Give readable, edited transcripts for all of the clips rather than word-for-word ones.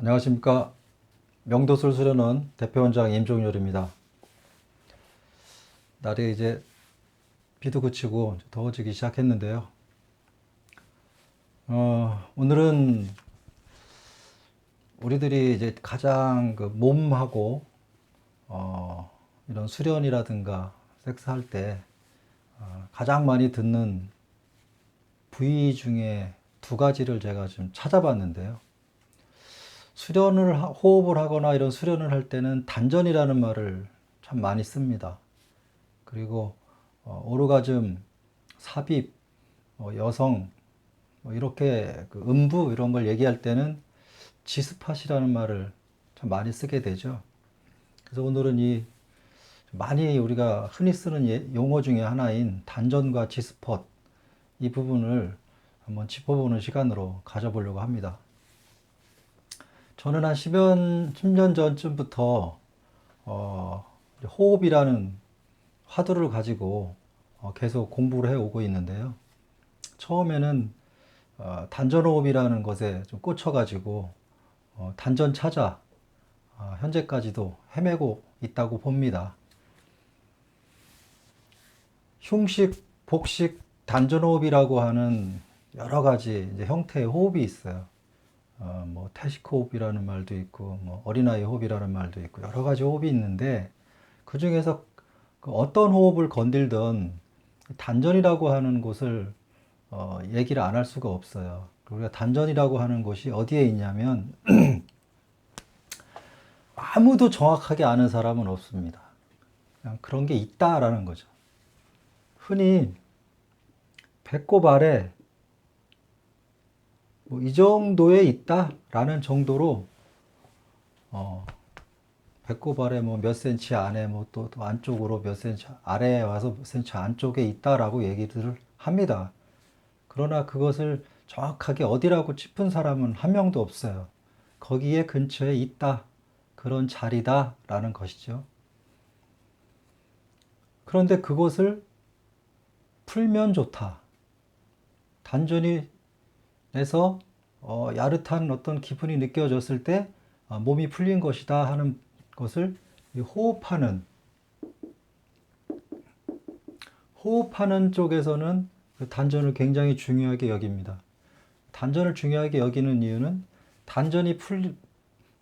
안녕하십니까. 명도술 수련원 대표원장 임종열입니다. 날이 이제 비도 그치고 더워지기 시작했는데요. 오늘은 우리들이 이제 가장 그 몸하고 이런 수련이라든가 섹스할 때 가장 많이 듣는 부위 중에 두 가지를 제가 좀 찾아봤는데요. 호흡을 하거나 이런 수련을 할 때는 단전이라는 말을 참 많이 씁니다. 그리고 오르가즘, 삽입, 여성, 이렇게 그 음부 이런 걸 얘기할 때는 지스팟이라는 말을 참 많이 쓰게 되죠. 그래서 오늘은 이 많이 우리가 흔히 쓰는 용어 중에 하나인 단전과 지스팟 이 부분을 한번 짚어보는 시간으로 가져보려고 합니다. 저는 한 10년 전쯤부터 호흡이라는 화두를 가지고 계속 공부를 해오고 있는데요. 처음에는 단전호흡이라는 것에 좀 꽂혀가지고 단전 찾아 현재까지도 헤매고 있다고 봅니다. 흉식, 복식, 단전호흡이라고 하는 여러 가지 이제 형태의 호흡이 있어요. 뭐 태식 호흡이라는 말도 있고, 뭐 어린아이 호흡이라는 말도 있고, 여러 가지 호흡이 있는데 그 중에서 그 어떤 호흡을 건들든 단전이라고 하는 곳을 얘기를 안 할 수가 없어요. 우리가 단전이라고 하는 곳이 어디에 있냐면 아무도 정확하게 아는 사람은 없습니다. 그냥 그런 게 있다라는 거죠. 흔히 배꼽 아래 뭐 이 정도에 있다라는 정도로 배꼽 아래 뭐 몇 센치 안에 뭐 또 안쪽으로 몇 센치 아래에 와서 몇 센치 안쪽에 있다라고 얘기들을 합니다. 그러나 그것을 정확하게 어디라고 짚은 사람은 한 명도 없어요. 거기에 근처에 있다. 그런 자리다라는 것이죠. 그런데 그것을 풀면 좋다. 단전이 내서 야릇한 어떤 기분이 느껴졌을 때 몸이 풀린 것이다 하는 것을 호흡하는 쪽에서는 그 단전을 굉장히 중요하게 여깁니다. 단전을 중요하게 여기는 이유는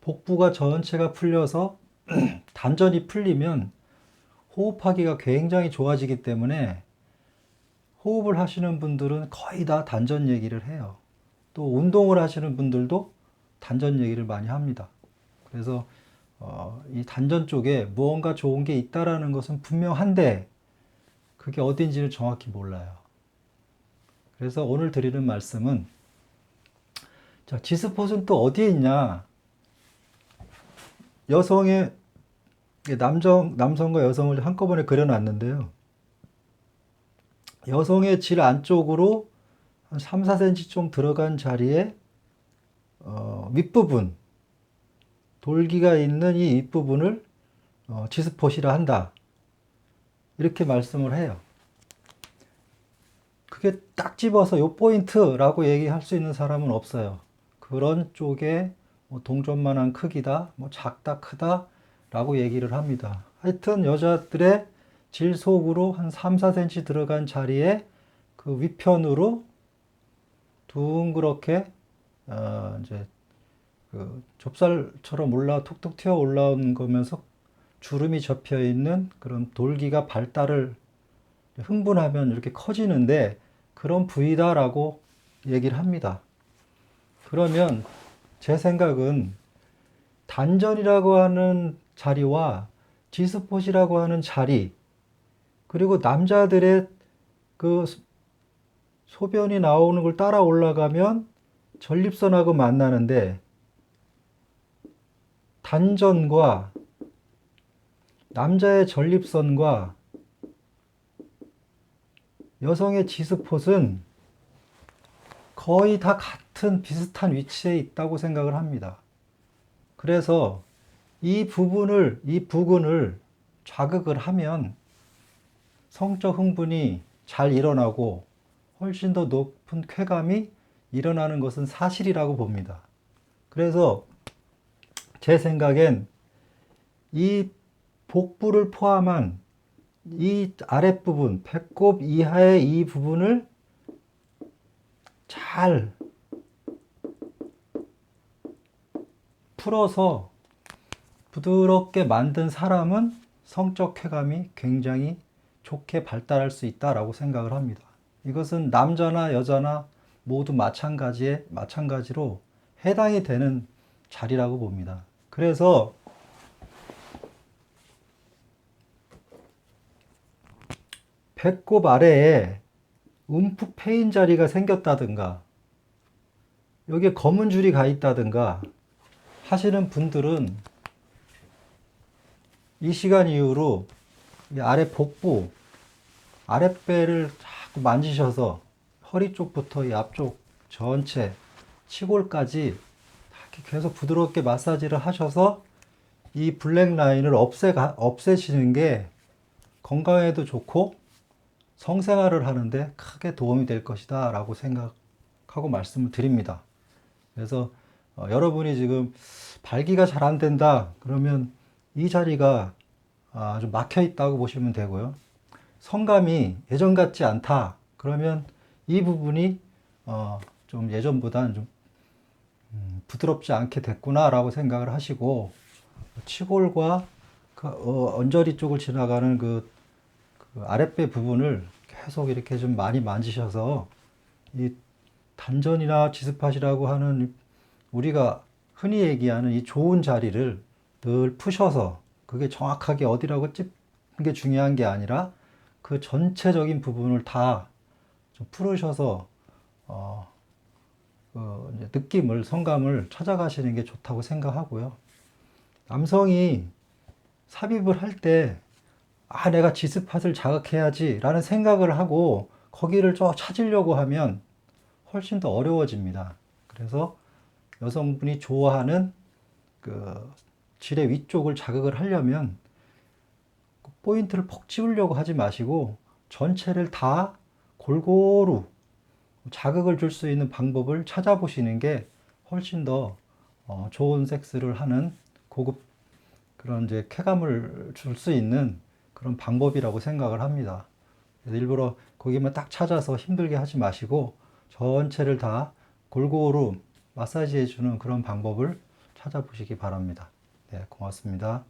복부가 전체가 풀려서 단전이 풀리면 호흡하기가 굉장히 좋아지기 때문에 호흡을 하시는 분들은 거의 다 단전 얘기를 해요. 또 운동을 하시는 분들도 단전 얘기를 많이 합니다. 그래서 이 단전 쪽에 무언가 좋은 게 있다라는 것은 분명한데 그게 어딘지를 정확히 몰라요. 그래서 오늘 드리는 말씀은 자, 지스폿은 또 어디에 있냐? 남성과 여성을 한꺼번에 그려놨는데요. 여성의 질 안쪽으로 한 3, 4cm 좀 들어간 자리에 윗부분, 돌기가 있는 이 윗부분을 지스폿이라 한다. 이렇게 말씀을 해요. 그게 딱 집어서 요 포인트라고 얘기할 수 있는 사람은 없어요. 그런 쪽에 뭐 동전만한 크기다, 뭐 작다, 크다 라고 얘기를 합니다. 하여튼 여자들의 질 속으로 한 3, 4cm 들어간 자리에 그 위편으로 둥그렇게 이제 그 좁쌀처럼 톡톡 튀어 올라온 거면서 주름이 접혀 있는 그런 돌기가 발달을 흥분하면 이렇게 커지는데 그런 부위다라고 얘기를 합니다. 그러면 제 생각은 단전이라고 하는 자리와 지스폿이라고 하는 자리, 그리고 남자들의 그 소변이 나오는 걸 따라 올라가면 전립선하고 만나는데 단전과 남자의 전립선과 여성의 지스폿은 거의 다 같은 비슷한 위치에 있다고 생각을 합니다. 그래서 이 부근을 자극을 하면 성적 흥분이 잘 일어나고 훨씬 더 높은 쾌감이 일어나는 것은 사실이라고 봅니다. 그래서 제 생각엔 이 복부를 포함한 이 아랫부분, 배꼽 이하의 이 부분을 잘 풀어서 부드럽게 만든 사람은 성적 쾌감이 굉장히 좋게 발달할 수 있다라고 생각을 합니다. 이것은 남자나 여자나 모두 마찬가지로 해당이 되는 자리라고 봅니다. 그래서 배꼽 아래에 움푹 패인 자리가 생겼다든가 여기에 검은 줄이 가 있다든가 하시는 분들은 이 시간 이후로 이 아래 복부, 아랫배를 자꾸 만지셔서 허리 쪽부터 이 앞쪽 전체, 치골까지 이렇게 계속 부드럽게 마사지를 하셔서 이 블랙 라인을 없애시는 게 건강에도 좋고 성생활을 하는데 크게 도움이 될 것이다 라고 생각하고 말씀을 드립니다. 그래서 여러분이 지금 발기가 잘 안 된다 그러면 이 자리가 좀 막혀 있다고 보시면 되고요. 성감이 예전 같지 않다 그러면 이 부분이 좀 예전보다는 좀 부드럽지 않게 됐구나 라고 생각을 하시고 치골과 그 언저리 쪽을 지나가는 그 아랫배 부분을 계속 이렇게 좀 많이 만지셔서 이 단전이나 지스팟이라고 하는 우리가 흔히 얘기하는 이 좋은 자리를 늘 푸셔서 그게 정확하게 어디라고 찝는 게 중요한 게 아니라 그 전체적인 부분을 다 좀 풀으셔서 이제 느낌을 성감을 찾아가시는 게 좋다고 생각하고요. 남성이 삽입을 할 때 내가 지스팟을 자극해야지 라는 생각을 하고 거기를 찾으려고 하면 훨씬 더 어려워집니다. 그래서 여성분이 좋아하는 그 지뢰 위쪽을 자극을 하려면 포인트를 퍽 찌우려고 하지 마시고 전체를 다 골고루 자극을 줄 수 있는 방법을 찾아보시는 게 훨씬 더 좋은 섹스를 하는 고급 그런 이제 쾌감을 줄 수 있는 그런 방법이라고 생각을 합니다. 그래서 일부러 거기만 딱 찾아서 힘들게 하지 마시고 전체를 다 골고루 마사지해 주는 그런 방법을 찾아보시기 바랍니다. 네, 고맙습니다.